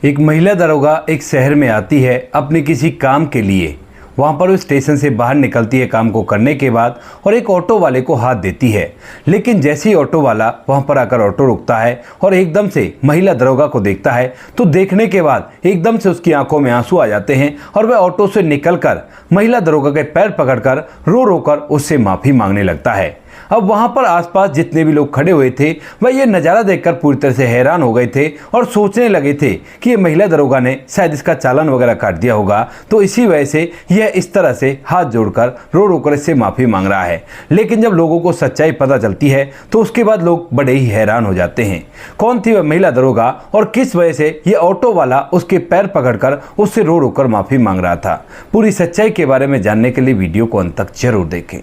एक महिला दरोगा एक शहर में आती है अपने किसी काम के लिए। वहाँ पर वो स्टेशन से बाहर निकलती है काम को करने के बाद और एक ऑटो वाले को हाथ देती है। लेकिन जैसे ही ऑटो वाला वहाँ पर आकर ऑटो रुकता है और एकदम से महिला दरोगा को देखता है तो देखने के बाद एकदम से उसकी आंखों में आंसू आ जाते हैं और वह ऑटो से निकलकर महिला दरोगा के पैर पकड़कर रो रो कर उससे माफ़ी मांगने लगता है। अब वहाँ पर आसपास जितने भी लोग खड़े हुए थे वह ये नज़ारा देखकर पूरी तरह से हैरान हो गए थे और सोचने लगे थे कि ये महिला दरोगा ने शायद इसका चालान वगैरह काट दिया होगा, तो इसी वजह से यह इस तरह से हाथ जोड़कर रो रो कर इससे माफ़ी मांग रहा है। लेकिन जब लोगों को सच्चाई पता चलती है तो उसके बाद लोग बड़े ही हैरान हो जाते हैं। कौन थी वह महिला दरोगा और किस वजह से ये ऑटो वाला उसके पैर पकड़कर उससे रो रो कर माफ़ी मांग रहा था? पूरी सच्चाई के बारे में जानने के लिए वीडियो को अंत तक जरूर देखें।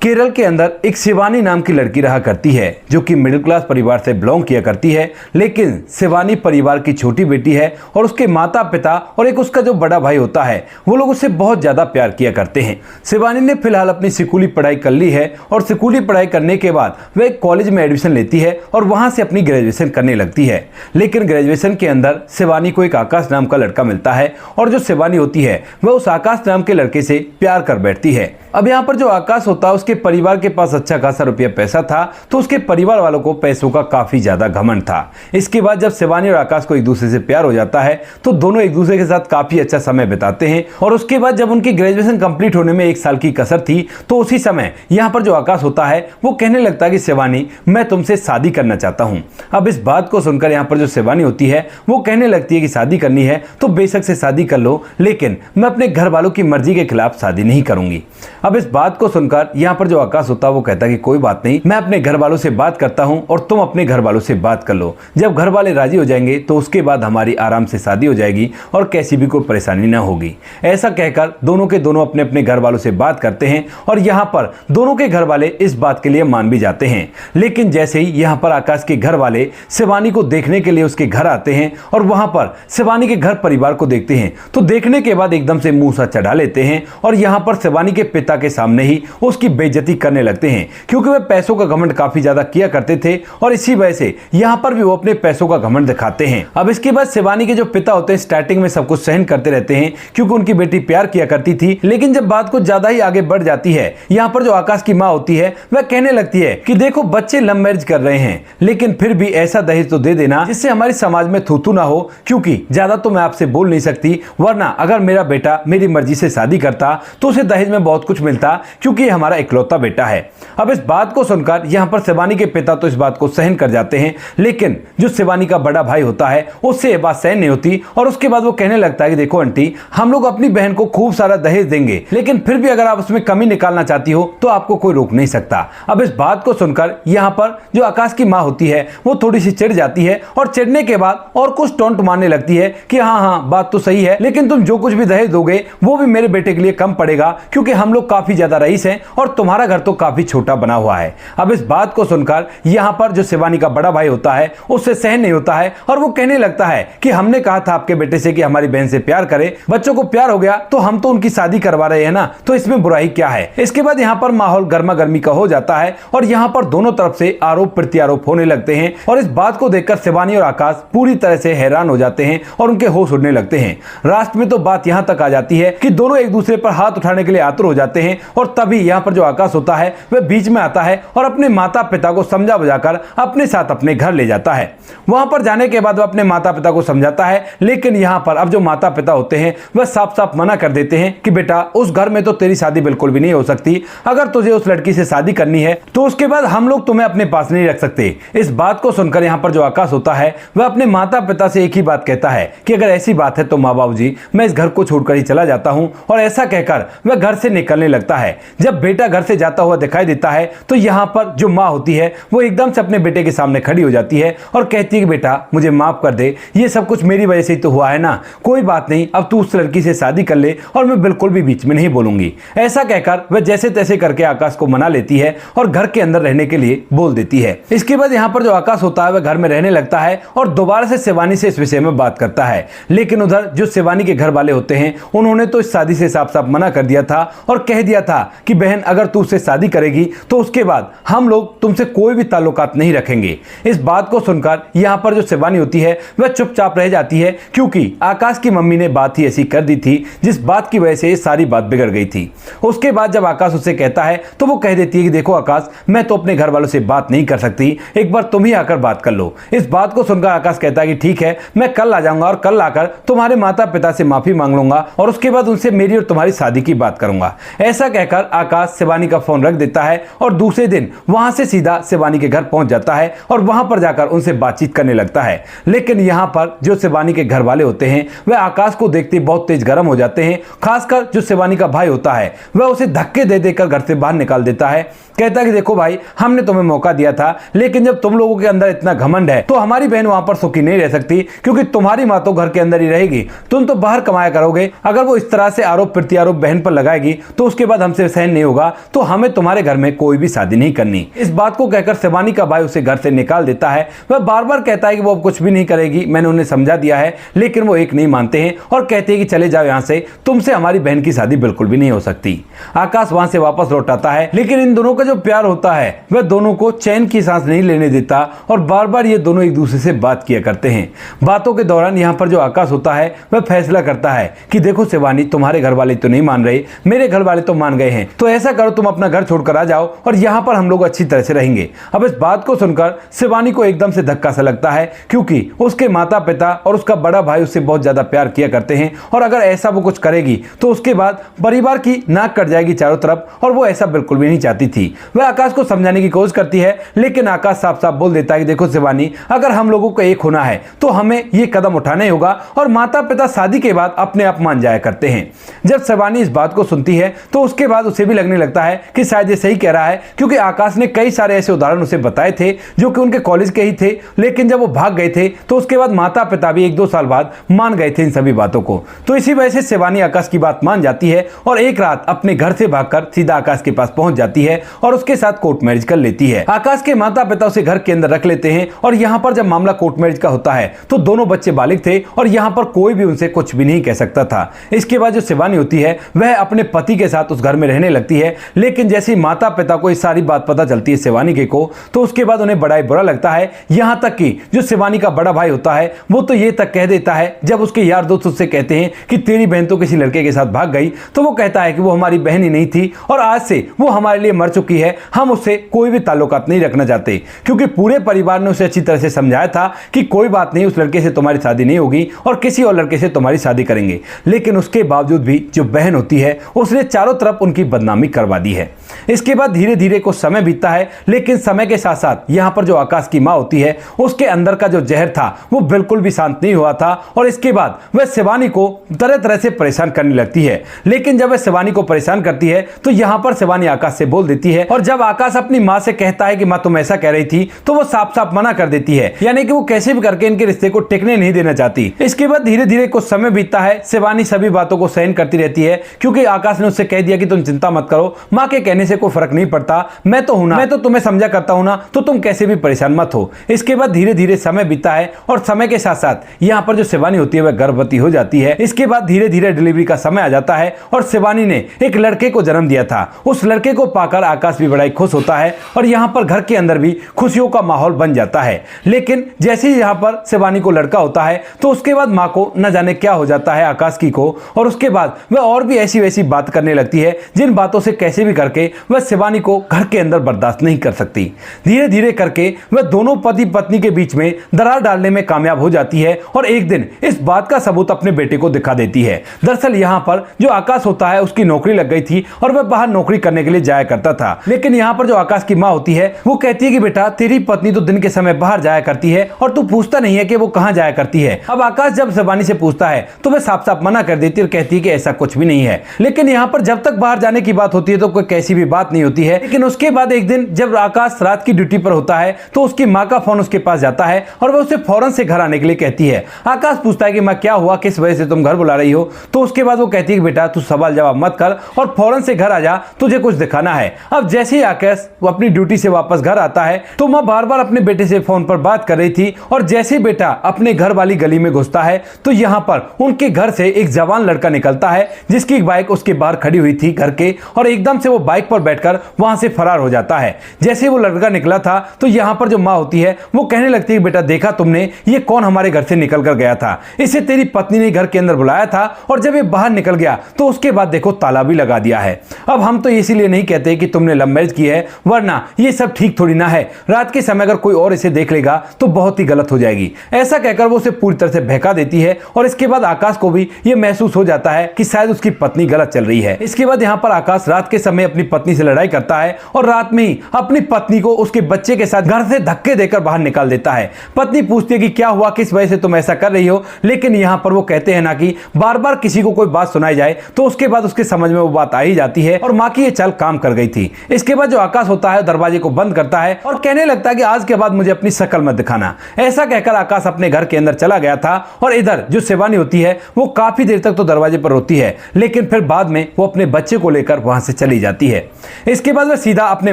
केरल के अंदर एक शिवानी नाम की लड़की रहा करती है जो कि मिडिल क्लास परिवार से बिलोंग किया करती है। लेकिन शिवानी परिवार की छोटी बेटी है और उसके माता पिता और एक उसका जो बड़ा भाई होता है वो लोग उससे बहुत ज़्यादा प्यार किया करते हैं। शिवानी ने फिलहाल अपनी स्कूली पढ़ाई कर ली है और स्कूली पढ़ाई करने के बाद वह एक कॉलेज में एडमिशन लेती है और वहाँ से अपनी ग्रेजुएशन करने लगती है। लेकिन ग्रेजुएशन के अंदर शिवानी को एक आकाश नाम का लड़का मिलता है और जो शिवानी होती है वह उस आकाश नाम के लड़के से प्यार कर बैठती है। अब यहाँ पर जो आकाश होता है उसके परिवार के पास अच्छा खासा रुपया पैसा था, तो उसके परिवार वालों को पैसों का काफी ज्यादा घमंड था। इसके बाद जब शिवानी और आकाश को एक दूसरे से प्यार हो जाता है तो दोनों एक दूसरे के साथ काफी अच्छा समय बिताते हैं। और उसके बाद जब उनकी ग्रेजुएशन कंप्लीट होने में 1 साल की कसर थी तो उसी समय यहाँ पर जो आकाश होता है वो कहने लगता है कि शिवानी, मैं तुमसे शादी करना चाहता हूँ। अब इस बात को सुनकर यहाँ पर जो शिवानी होती है वो कहने लगती है कि शादी करनी है तो बेशक से शादी कर लो, लेकिन मैं अपने घर वालों की मर्जी के खिलाफ शादी नहीं करूंगी। अब इस बात को सुनकर यहाँ पर जो आकाश होता है वो कहता है कि कोई बात नहीं, मैं अपने घर वालों से बात करता हूँ और तुम अपने घर वालों से बात कर लो। जब घर वाले राजी हो जाएंगे तो उसके बाद हमारी आराम से शादी हो जाएगी और कैसी भी कोई परेशानी ना होगी। ऐसा कहकर दोनों के दोनों अपने अपने घर वालों से बात करते हैं और यहाँ पर दोनों के घर वाले इस बात के लिए मान भी जाते हैं। लेकिन जैसे ही यहाँ पर आकाश के घर वाले शिवानी को देखने के लिए उसके घर आते हैं और वहां पर शिवानी के घर परिवार को देखते हैं तो देखने के बाद एकदम से मुंह सा चढ़ा लेते हैं और यहाँ पर शिवानी के पिता के सामने ही उसकी बेइज्जती करने लगते हैं, क्योंकि वे पैसों का घमंड काफी ज्यादा किया करते थे और इसी वजह से यहाँ पर भी वो अपने पैसों का घमंड दिखाते हैं। अब इसके बाद शिवानी के जो पिता होते हैं स्टार्टिंग में सब कुछ सहन करते रहते हैं क्योंकि उनकी बेटी प्यार किया करती थी। लेकिन जब बात कुछ ज्यादा ही आगे बढ़ जाती है, यहाँ पर जो आकाश की माँ होती है वह कहने लगती है कि देखो बच्चे लव मैरिज कर रहे हैं, लेकिन फिर भी ऐसा दहेज तो दे देना जिससे हमारे समाज में थूथू ना हो, क्योंकि ज्यादा तो मैं आपसे बोल नहीं सकती, वरना अगर मेरा बेटा मेरी मर्जी से शादी करता तो उसे दहेज में बहुत कुछ मिलता, क्योंकि ये हमारा इकलौता बेटा है। अब इस बात को सुनकर यहाँ पर शिवानी के पिता तो इस बात को सहन कर जाते हैं, लेकिन जो शिवानी का बड़ा भाई होता है उससे ये बात सहन नहीं होती और उसके बाद वो कहने लगता है कि देखो आंटी, हम लोग अपनी बहन को खूब सारा दहेज देंगे, लेकिन फिर भी अगर आप उसमें कमी निकालना चाहती हो तो आपको कोई रोक नहीं सकता। अब इस बात को सुनकर यहाँ पर जो आकाश की माँ होती है वो थोड़ी सी चिढ़ जाती है और चिढ़ने के बाद और कुछ टोंट मारने लगती है कि हाँ हाँ बात तो सही है, लेकिन तुम जो कुछ भी दहेज दोगे वो भी मेरे बेटे के लिए कम पड़ेगा, क्योंकि हम लोग काफी ज्यादा रईस हैं और तुम्हारा घर तो काफी छोटा बना हुआ है। अब इस बात को सुनकर यहाँ पर जो शिवानी का बड़ा भाई होता है उससे सहन नहीं होता है और वो कहने लगता है कि हमने कहा था आपके बेटे से कि हमारी बहन से प्यार करे, बच्चों को प्यार हो गया तो हम तो उनकी शादी करवा रहे हैं ना, तो इसमें बुराई क्या है। इसके बाद यहाँ पर माहौल गर्मा गर्मी का हो जाता है और यहाँ पर दोनों तरफ से आरोप प्रत्यारोप होने लगते हैं और इस बात को देखकर शिवानी और आकाश पूरी तरह से हैरान हो जाते हैं और उनके होश उड़ने लगते हैं। रास्ते में तो बात यहाँ तक आ जाती है कि दोनों एक दूसरे पर हाथ उठाने के लिए आतुर हो जाते हैं और तभी यहाँ पर जो आकाश होता है वह बीच में आता है और अपने माता पिता को समझा बुझाकर अपने साथ अपने घर ले जाता है। वहां पर जाने के बाद वह अपने माता पिता को समझाता है, लेकिन यहाँ पर अब जो माता पिता होते हैं वह साफ साफ मना कर देते हैं कि बेटा उस घर में तो तेरी शादी बिल्कुल भी नहीं हो सकती, अगर तुझे उस लड़की से शादी करनी है तो उसके बाद हम लोग तुम्हें अपने पास नहीं रख सकते। इस बात को सुनकर यहाँ पर जो आकाश होता है वह अपने माता पिता से एक ही बात कहता है कि अगर ऐसी बात है तो माँ बाबू जी मैं इस घर को छोड़कर ही चला जाता हूँ, और ऐसा कहकर वह घर से निकलने लगता है। जब बेटा घर से जाता हुआ दिखाई देता है तो यहाँ पर जो माँ होती है वो एकदम से अपने बेटे के सामने खड़ी हो जाती है और कहती है कि बेटा मुझे माफ कर दे, ये सब कुछ मेरी वजह से ही तो हुआ है ना, कोई बात नहीं, अब तू उस लड़की से शादी कर ले और मैं बिल्कुल भी बीच में नहीं बोलूंगी। ऐसा कहकर वह जैसे तैसे करके आकाश को मना लेती है और घर के अंदर रहने के लिए बोल देती है। इसके बाद यहाँ पर जो आकाश होता है वह घर में रहने लगता है और दोबारा से शिवानी से इस विषय में बात करता है। लेकिन उधर जो शिवानी के घर वाले होते हैं उन्होंने तो इस शादी से साफ साफ मना कर दिया था और कह दिया था कि बहन अगर तू उससे शादी करेगी तो उसके बाद हम लोग तुमसे कोई भी ताल्लुकात नहीं रखेंगे। इस बात को सुनकर यहाँ पर जो शिवानी होती है वह चुपचाप रह जाती है, क्योंकि आकाश की मम्मी ने बात ही ऐसी कर दी थी जिस बात की वजह से ये सारी बात बिगड़ गई थी। उसके बाद जब आकाश उससे कहता है तो वो कह देती है कि देखो आकाश, मैं तो अपने घर वालों से बात नहीं कर सकती, एक बार तुम ही आकर बात कर लो। इस बात को सुनकर आकाश कहता है कि ठीक है, मैं कल आ जाऊंगा और कल आकर तुम्हारे माता पिता से माफी मांग लूंगा और उसके बाद उनसे मेरी और तुम्हारी शादी की बात करूंगा। ऐसा कहकर आकाश शिवानी का फोन रख देता है और दूसरे दिन वहां से सीधा शिवानी के घर पहुंच जाता है और वहां पर जाकर उनसे बातचीत करने लगता है। लेकिन यहां पर जो शिवानी के घर वाले होते हैं वह आकाश को देखते बहुत तेज गर्म हो जाते हैं। खासकर जो शिवानी का भाई होता है वह उसे धक्के दे देकर घर से बाहर निकाल देता है। कहता है कि देखो भाई, हमने तुम्हें मौका दिया था, लेकिन जब तुम लोगों के अंदर इतना घमंड है तो हमारी बहन वहां पर सुखी नहीं रह सकती, क्योंकि तुम्हारी मां तो घर के अंदर ही रहेगी, तुम तो बाहर कमाया करोगे। अगर वो इस तरह से आरोप प्रत्यारोप बहन पर लगाएगी तो उसके बाद हमसे सहन नहीं होगा, तो हमें तुम्हारे घर में कोई भी शादी नहीं करनी। इस बात को कहकर शिवानी का भाई उसे घर से निकाल देता है। वह बार बार कहता है कि वो अब कुछ भी नहीं करेगी, मैंने उन्हें समझा दिया है, लेकिन वो एक नहीं मानते हैं और कहते हैं कि चले जाओ यहाँ से, तुमसे हमारी बहन की शादी बिल्कुल भी नहीं हो सकती। आकाश वहां से वापस लौट आता है, लेकिन इन दोनों का जो प्यार होता है वह दोनों को चैन की सांस नहीं लेने देता और बार बार ये दोनों एक दूसरे से बात किया करते हैं। बातों के दौरान यहाँ पर जो आकाश होता है वह फैसला करता है कि देखो शिवानी, तुम्हारे घर वाले तो नहीं मान रहे, मेरे घर वाले तो मान गए हैं, तो ऐसा करो तुम अपना घर छोड़कर आ जाओ और यहाँ पर हम लोग अच्छी तरह से रहेंगे। अब इस बात को सुनकर शिवानी को एकदम से धक्का सा लगता है, क्योंकि उसके माता पिता और उसका बड़ा भाई उससे बहुत ज्यादा प्यार किया करते हैं और अगर ऐसा वो कुछ करेगी तो उसके बाद परिवार की नाक कट जाएगी चारों तरफ, और वो ऐसा बिल्कुल भी नहीं चाहती थी। वह आकाश को समझाने की कोशिश करती है, लेकिन आकाश साफ साफ बोल देता है कि देखो शिवानी, अगर हम लोगों को एक होना है तो हमें ये कदम उठाना ही होगा, और माता पिता शादी के बाद अपने आप मान जाया करते हैं। जब शिवानी इस बात को सुनती है तो उसके बाद उसे भी लगने लगता है कि शायद ये सही कह रहा है, क्योंकि आकाश ने कई सारे ऐसे उदाहरण उसे बताए थे जो कि उनके कॉलेज के ही थे, लेकिन जब वो भाग गए थे तो उसके बाद माता पिता भी 1-2 साल बाद मान गए थे इन सभी बातों को। तो इसी वजह से शिवानी आकाश की बात मान जाती है और एक रात अपने घर से भागकर सीधा आकाश के पास पहुंच जाती है और उसके साथ कोर्ट मैरिज कर लेती है। आकाश के माता पिता उसे घर के अंदर रख लेते हैं और यहाँ पर जब मामला कोर्ट मैरिज का होता है तो दोनों बच्चे बालिग थे और यहाँ पर कोई भी उनसे कुछ भी नहीं कह सकता था। इसके बाद जो शिवानी होती है वह अपने पति के साथ उस घर में रहने लगती है, लेकिन जैसे ही माता पिता को इस सारी बात पता चलती है शिवानी के को, तो उसके बाद उन्हें बड़ा ही बुरा लगता है। यहाँ तक कि जो शिवानी का बड़ा भाई होता है वो तो ये तक कह देता है, जब उसके यार दोस्त उससे कहते हैं कि तेरी बहन तो किसी लड़के के साथ भाग गई, तो वो कहता है कि वो हमारी बहन ही नहीं थी और आज से वो हमारे लिए मर चुकी है, हम उससे कोई भी ताल्लुकात नहीं रखना चाहते, क्योंकि पूरे परिवार ने उसे अच्छी तरह से समझाया था कि कोई बात नहीं, उस लड़के से तुम्हारी शादी नहीं होगी और किसी और लड़के से तुम्हारी शादी करेंगे। लेकिन उसके बावजूद भी जो बहन होती है उसने चारों तरफ उनकी बदनामी करवा दी है। इसके बाद धीरे धीरे कुछ समय बीतता है, लेकिन समय के साथ साथ यहाँ पर जो आकाश की माँ होती है उसके अंदर का जो जहर था वो बिल्कुल भी शांत नहीं हुआ था और इसके बाद वह शिवानी को तरह तरह से परेशान करने लगती है। लेकिन जब वह शिवानी को परेशान करती है तो यहाँ पर शिवानी आकाश से बोल देती है, और जब आकाश अपनी माँ से कहता है कि माँ तुम ऐसा कह रही थी, तो वो साफ साफ मना कर देती है, यानी कि वो कैसे भी करके इनके रिश्ते को टिकने नहीं देना चाहती। इसके बाद धीरे धीरे कुछ समय बीतता है, शिवानी सभी बातों को सहन करती रहती है, क्योंकि आकाश ने उससे कह दिया कि तुम चिंता मत करो, माँ के कहने से कोई फर्क नहीं पड़ता, मैं तो हूं ना, मैं तो तुम्हें समझा करता हूं ना, तो तुम कैसे भी परेशान मत हो। इसके बाद धीरे धीरे समय बीतता है और समय के साथ साथ यहाँ पर जो शिवानी होती है वह गर्भवती हो जाती है। इसके बाद धीरे धीरे डिलीवरी का समय आ जाता है और शिवानी ने एक लड़के को जन्म दिया था। उस लड़के को पाकर आकाश भी बड़ा ही खुश होता है और यहाँ पर घर के अंदर भी खुशियों का माहौल बन जाता है। लेकिन जैसे ही यहाँ पर शिवानी को लड़का होता है तो उसके बाद माँ को न जाने क्या हो जाता है आकाश की को, और उसके बाद वह और भी ऐसी वैसी बात करने लगती है जिन बातों से कैसे भी करके वह शिवानी को घर के अंदर बर्दाश्त नहीं कर सकती। धीरे धीरे करके वह दोनों पति पत्नी के बीच में दरार डालने में कामयाब हो जाती है और एक दिन इस बात का सबूत अपने बेटे को दिखा देती है। दरअसल यहाँ पर जो आकाश होता है उसकी नौकरी लग गई थी और वह बाहर नौकरी करने के लिए जाया करता था। लेकिन यहाँ पर जो आकाश की माँ होती है वो कहती है कि बेटा तेरी पत्नी तो दिन के समय बाहर जाया करती है और तू पूछता नहीं है कि वो कहाँ जाया करती है। अब आकाश जब शिवानी से पूछता है तो वह साफ साफ मना कर देती है और कहती है कि ऐसा कुछ भी नहीं है। लेकिन यहाँ पर जब तक बाहर जाने की बात होती है तो कोई कैसी भी बात नहीं होती है। लेकिन उसके बाद एक दिन जब आकाश रात की ड्यूटी पर होता है तो उसकी माँ का फोन उसके पास जाता है और वह उसे फौरन से घर आने के लिए कहती है। आकाश पूछता है कि माँ क्या हुआ, किस वजह से तुम घर बुला रही हो, तो उसके बाद वो कहती है कि बेटा तू सवाल जवाब मत कर और फौरन से घर आ जा, तुझे कुछ दिखाना है। अब जैसे ही आकाश वो अपनी ड्यूटी से वापस घर आता है तो माँ बार बार अपने बेटे से फोन पर बात कर रही थी और जैसे ही बेटा अपने घर वाली गली में घुसता है तो यहाँ पर उनके घर से एक जवान लड़का निकलता है जिसकी बाइक उसके बाहर खड़ी हुई थी घर के, और एकदम से वो बाइक पर बैठकर वहां से फरार हो जाता है। जैसे वो लड़का निकला था तो यहाँ पर जो माँ होती है वो कहने लगती है, बेटा देखा तुमने ये कौन हमारे घर से निकल कर गया था, इसे तेरी पत्नी ने घर के अंदर बुलाया था और जब ये बाहर निकल गया तो उसके बाद देखो ताला भी लगा दिया है। अब हम तो इसीलिए नहीं कहते कि तुमने लव मैरिज की है, वरना ये सब ठीक थोड़ी ना है, रात के समय अगर कोई और इसे देख लेगा तो बहुत ही गलत हो जाएगी। ऐसा कहकर वो उसे पूरी तरह से बहका देती है और इसके बाद आकाश को भी ये महसूस हो जाता है कि शायद उसकी पत्नी गलत चल रही है। इसके बाद यहाँ पर आकाश रात के समय अपनी पत्नी से लड़ाई करता है और रात में ही अपनी पत्नी को उसके बच्चे के साथ घर से धक्के देकर बाहर निकाल देता है। पत्नी पूछती है कि क्या हुआ, किस वजह से तुम ऐसा कर रही हो, लेकिन यहाँ पर वो कहते हैं ना कि बार बार किसी को कोई बात सुनाई जाए तो उसके बाद उसके समझ में वो बात आ ही जाती है और माँ की ये चाल काम कर गई थी। इसके बाद जो आकाश होता है दरवाजे को बंद करता है और कहने लगता है कि आज के बाद मुझे अपनी शक्ल मत दिखाना। ऐसा कहकर आकाश अपने घर के अंदर चला गया था और इधर जो शिवानी होती है वो काफी देर तक तो दरवाजे पर रोती है, लेकिन फिर बाद में वो अपने बच्चे को लेकर वहां से चली जाती है। इसके बाद वह सीधा अपने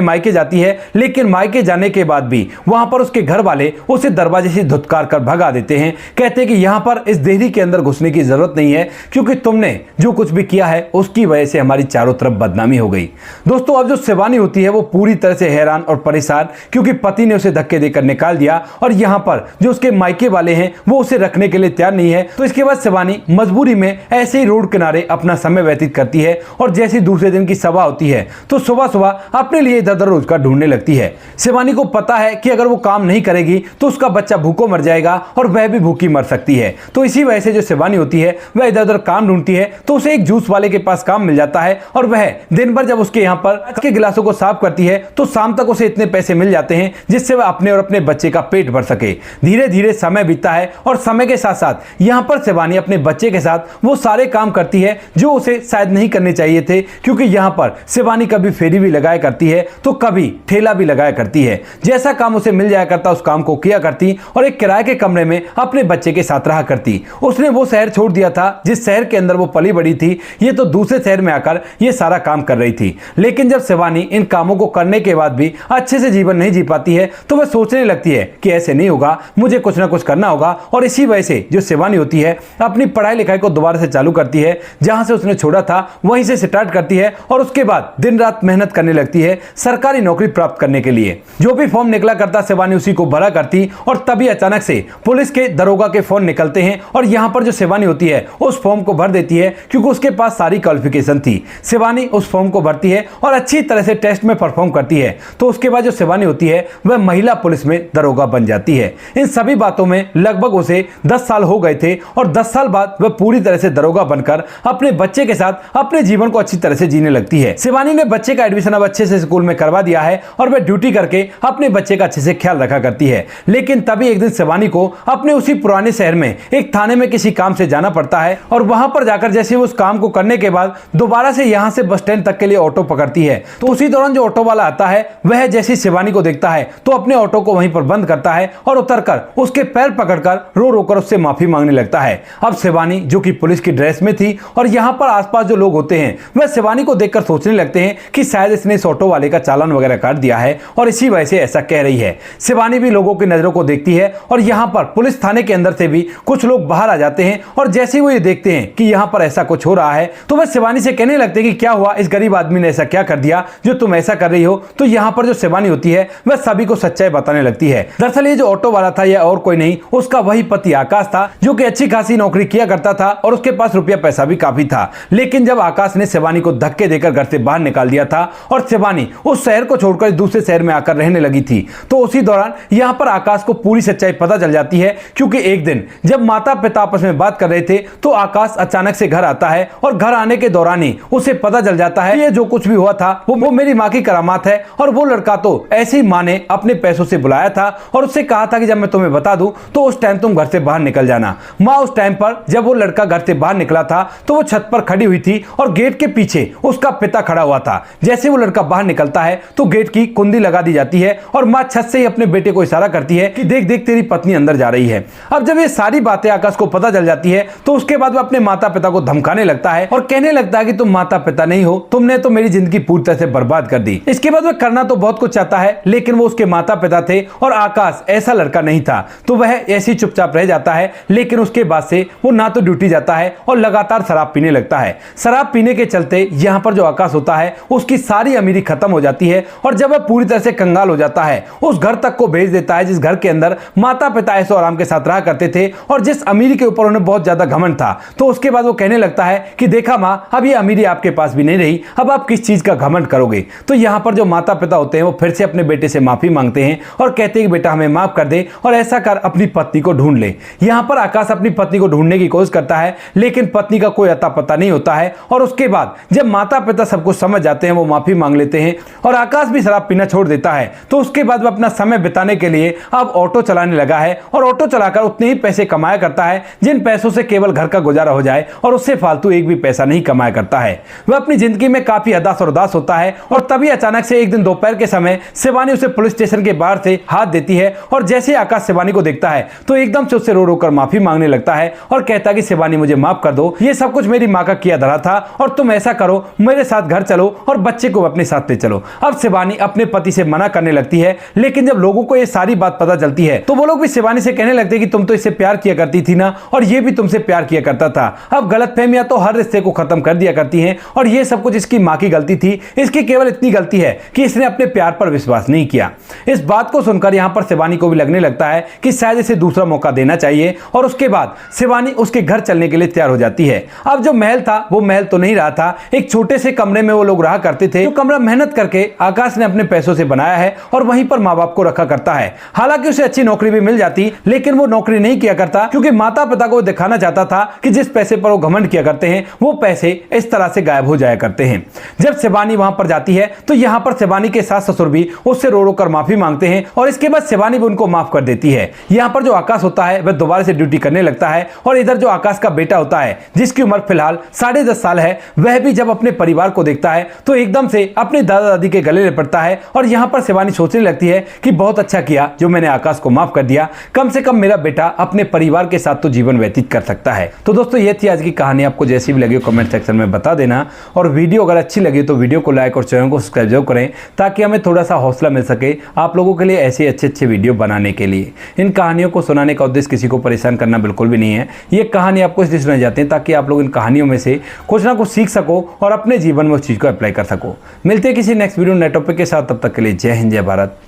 मायके जाती है, लेकिन मायके जाने के बाद भी वहां पर उसके घर वाले उसे दरवाजे से धुतकार कर भगा देते हैं। कहते हैं कि यहां पर इस देहरी के अंदर घुसने की जरूरत नहीं है, क्योंकि तुमने जो कुछ भी किया है उसकी वजह से हमारी चारों तरफ बदनामी हो गई। दोस्तों अब जो शिवानी होती है वो पूरी तरह से हैरान और परेशान, क्योंकि पति ने उसे धक्के देकर निकाल दिया और यहाँ पर जो उसके मायके वाले हैं वो उसे रखने के लिए तैयार नहीं है। तो इसके बाद शिवानी मजबूरी में ऐसे ही रोड किनारे अपना समय व्यतीत करती है और जैसे दूसरे दिन की सभा होती है तो सुबह सुबह अपने लिए इधर उधर रोजगार ढूंढने लगती है। शिवानी को पता है कि अगर वो काम नहीं करेगी तो उसका बच्चा भूखों मर जाएगा और वह भी भूखी मर सकती है। तो इसी वजह से जो शिवानी होती है वह इधर उधर काम ढूंढती है, तो उसे एक जूस वाले के पास काम मिल जाता है और वह दिन भर जब उसके यहाँ पर कांच के गिलासों को साफ करती है तो शाम तक उसे इतने पैसे मिल जाते हैं जिससे वह अपने और अपने बच्चे का पेट भर सके। धीरे धीरे समय बीतता है और समय के साथ साथ यहाँ पर शिवानी अपने बच्चे के साथ वो सारे काम करती है जो उसे शायद नहीं करने चाहिए थे, क्योंकि यहाँ पर शिवानी कभी फेरी भी लगाया करती है तो कभी ठेला भी लगाया करती है। जैसा काम उसे मिल जाया करता उस काम को किया करती और एक किराए के कमरे में अपने बच्चे के साथ रहा करती। उसने वो शहर छोड़ दिया था जिस शहर के अंदर वो पली बड़ी थी, ये तो दूसरे शहर में आकर ये सारा काम कर रही थी। लेकिन जब शिवानी इन कामों को करने के बाद भी अच्छे से जीवन नहीं जी पाती है तो वह सोचने लगती है कि ऐसे नहीं होगा, मुझे कुछ ना कुछ करना होगा। और इसी वजह से जो शिवानी होती है अपनी पढ़ाई लिखाई को दोबारा से चालू करती है, जहां से उसने छोड़ा था वहीं से स्टार्ट करती है और उसके बाद दिन रात मेहनत करने लगती है सरकारी नौकरी प्राप्त करने के लिए। जो भी फॉर्म निकला करता शिवानी उसी को भरा करती और तभी अचानक से पुलिस के दरोगा के फोन निकलते हैं और यहाँ पर जो शिवानी होती है उस फॉर्म को भर देती है, क्योंकि उसके पास सारी क्वालिफिकेशन थी। शिवानी उस फॉर्म को भरती है और अच्छी तरह से टेस्ट में परफॉर्म करती है, तो उसके बाद जो शिवानी होती है वह महिला पुलिस में दरोगा बन जाती है। इन सभी बातों में लगभग उसे 10 साल हो गए थे और 10 साल बाद वह पूरी तरह से दरोगा बनकर अपने बच्चे के साथ अपने जीवन को अच्छी तरह से जीने लगती है। शिवानी ने बच्चे का एडमिशन अब अच्छे से स्कूल में करवा दिया है और वह ड्यूटी करके अपने बच्चे का अच्छे से ख्याल रखा करती है। लेकिन तभी एक दिन शिवानी को अपने उसी पुराने शहर में एक थाने में किसी काम से जाना पड़ता है और वहां पर जाकर जैसे उस काम को करने के बाद दोबारा से यहां से बस स्टैंड तक के लिए ऑटो पकड़ती है। तो उसी दौरान जो ऑटो वाला आता है वह जैसी शिवानी को देखता है तो अपने ऑटो को वहीं पर बंद करता है और उतरकर उसके पैर पकड़कर रो रो कर उससे माफी मांगने लगता है। अब शिवानी जो कि पुलिस की ड्रेस में थी और यहाँ पर आसपास जो लोग होते हैं वह शिवानी को देखकर सोचने लगते हैं कि शायद इसने इस ऑटो वाले का चालान वगैरह काट दिया है और इसी वजह से ऐसा कह रही है। शिवानी भी लोगों की नजरों को देखती है और यहाँ पर पुलिस थाने के अंदर से भी कुछ लोग बाहर आ जाते हैं और जैसे ही वो ये देखते हैं कि यहाँ पर ऐसा कुछ हो रहा है तो वह शिवानी से कहने लगते हैं कि क्या हुआ, इस गरीब आदमी ने ऐसा क्या कर दिया जो तुम ऐसा कर रही हो। तो यहाँ पर जो शिवानी होती है वह सभी को सच्चाई बताने लगती है। दरअसल ये जो ऑटो वाला था यह और कोई नहीं, उसका वही पति आकाश था जो कि अच्छी खासी नौकरी किया करता था और उसके पास रुपया पैसा भी काफी था। लेकिन जब आकाश ने शिवानी को धक्के देकर घर से बाहर निकाल दिया था और शिवानी उस शहर को छोड़कर दूसरे शहर में आकर रहने लगी थी, तो उसी दौरान यहाँ पर आकाश को पूरी सच्चाई पता चल जाती है। क्योंकि एक दिन जब माता पिता आपस में बात कर रहे थे तो आकाश अचानक से घर आता है और घर आने के दौरान ही उसे पता चल जाता है ये जो कुछ भी हुआ था वो मेरी माँ की करामात है और वो लड़का तो ऐसी माँ ने अपने पैसों से बुलाया था और उससे कहा था कि जब मैं तुम्हें बता दूं तो उस टाइम तुम घर से बाहर निकल जाना। माँ उस टाइम पर जब वो लड़का घर से बाहर निकला था तो वो छत पर खड़ी हुई थी और गेट के पीछे उसका पिता खड़ा हुआ था। जैसे वो लड़का बाहर निकलता है तो गेट की कुंडी लगा दी जाती है और माँ छत से ही अपने बेटे को इशारा करती है कि देख देख तेरी पत्नी अंदर जा रही है। अब जब ये सारी बातें आकाश को पता चल जाती है तो उसके बाद वो अपने माता पिता को धमकाने लगता है और कहने लगता है कि तुम माता पिता नहीं हो, तुमने तो मेरी जिंदगी पूरी तरह से बर्बाद कर दी। इसके बाद वह करना तो बहुत कुछ चाहता है लेकिन वो उसके माता पिता थे और आकाश ऐसा लड़का नहीं था, तो वह ऐसे ही चुपचाप रह जाता है। लेकिन उसके बाद से वो ना तो ड्यूटी जाता है और लगातार शराब पीने लगता है। शराब पीने के चलते यहाँ पर जो आकाश होता है उसकी सारी अमीरी खत्म हो जाती है और जब वह पूरी तरह से कंगाल हो जाता है उस घर तक को भेज देता है जिस घर के अंदर माता पिता ऐशो आराम के साथ रहा करते थे और जिस अमीरी के ऊपर उन्हें बहुत ज्यादा घमंड था। तो उसके बाद वो कहने लगता है कि देखा मां, अब ये अमीरी आपके पास भी नहीं रही, अब आप किस चीज का घमंड करोगे। तो यहां पर जो माता पिता होते हैं वो फिर से अपने बेटे से माफी मांगते हैं और कहते हैं कि बेटा हमें माफ कर दे और ऐसा कर अपनी पत्नी को ढूंढ ले। यहां पर आकाश अपनी पत्नी को ढूंढने की कोशिश करता है लेकिन पत्नी का कोई अता पता नहीं होता है और उसके बाद जब माता पिता सब कुछ समझ जाते हैं वो माफी मांग लेते हैं और आकाश भी शराब पीना छोड़ देता है। तो उसके बाद वो अपना समय बिताने के लिए अब ऑटो चलाने लगा है और ऑटो चलाकर उतने ही पैसे कमाया करता है जिन पैसों से केवल घर का गुजारा हो जाए और उससे फालतू एक भी पैसा नहीं कमाया करता है। वह अपनी जिंदगी में काफी हताश और उदास होता है और तभी अचानक से एक दिन दोपहर के समय शिवानी उसे पुलिस स्टेशन के बाहर से हाथ देती है और जैसे आकाश शिवानी को देखता है तो एकदम से उससे रो रो कर माफी मांगने लगता है और कहता है कि शिवानी मुझे माफ कर दो, ये सब कुछ मेरी माँ का किया धरा था और तुम ऐसा करो मेरे साथ घर चलो और बच्चे को अपने साथ ले चलो। अब शिवानी अपने पति से मना करने लगती है लेकिन जब लोगों को ये सारी बात पता चलती है तो वो लोग भी शिवानी से कहने लगते हैं कि तुम तो इससे प्यार किया करती थी ना और ये भी तुमसे प्यार किया करता था। अब गलतफहमियां तो हर रिश्ते को खत्म कर दिया करती हैं और ये सब कुछ इसकी माँ की गलती थी। इसकी केवल इतनी गलती है कि इसने अपने प्यार पर विश्वास नहीं किया। इस बात को सुनकर यहाँ पर शिवानी को भी लगने लगता है कि शायद इसे दूसरा मौका देना चाहिए और उसके बाद शिवानी उसके घर चलने के लिए तैयार हो जाती है। अब जो महल था वो महल तो नहीं रहा था, एक छोटे से कमरे में वो लोग रहा करते थे जो कमरा मेहनत करके आकाश ने अपने पैसों से बनाया है और वहीं पर माँ बाप को रखा करता है। हालांकि उसे अच्छी नौकरी भी मिल जाती लेकिन वो नौकरी नहीं किया करता क्योंकि माता पिता को दिखाना चाहता था कि जिस पैसे पर वो घमंड किया करते हैं वो पैसे इस तरह से गायब हो जाया करते हैं। जब शिवानी वहां पर जाती है तो यहाँ पर शिवानी के सास ससुर भी उससे रो रो कर माफी मांगते हैं और इसके बाद शिवानी भी उनको माफ कर देती है। यहाँ पर जो आकाश होता है वह दोबारा से ड्यूटी करने लगता है और इधर जो आकाश का बेटा होता है जिसकी उम्र फिलहाल 10.5 साल है वह भी जब अपने परिवार को देखता है तो एकदम से अपने दादा दादी के गले लिपटता है और यहाँ पर शिवानी सोचने लगती है कि बहुत अच्छा किया जो मैंने आकाश को माफ कर दिया, कम से कम मेरा बेटा अपने परिवार के साथ तो जीवन व्यतीत कर सकता है। तो दोस्तों ये थी आज की कहानी, आपको जैसी भी लगी कमेंट सेक्शन में बता देना और वीडियो अगर अच्छी लगी तो वीडियो को लाइक और चैनल को सब्सक्राइब जरूर करें ताकि हमें थोड़ा सा हौसला मिल सके आप लोगों के लिए ऐसे अच्छे वीडियो बनाने के लिए। इन कहानियों को सुनाने का उद्देश्य किसी को परेशान करना बिल्कुल भी नहीं है। ये कहानी आपको इसलिए सुनाई जाती है ताकि आप लोग इन कहानियों में से कुछ ना कुछ सीख सको और अपने जीवन में उस चीज़ को अप्लाई कर सको। मिलते हैं किसी नेक्स्ट वीडियो नए टॉपिक के साथ, तब तक के लिए जय हिंद, जय भारत,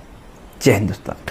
जय हिंदुस्तान।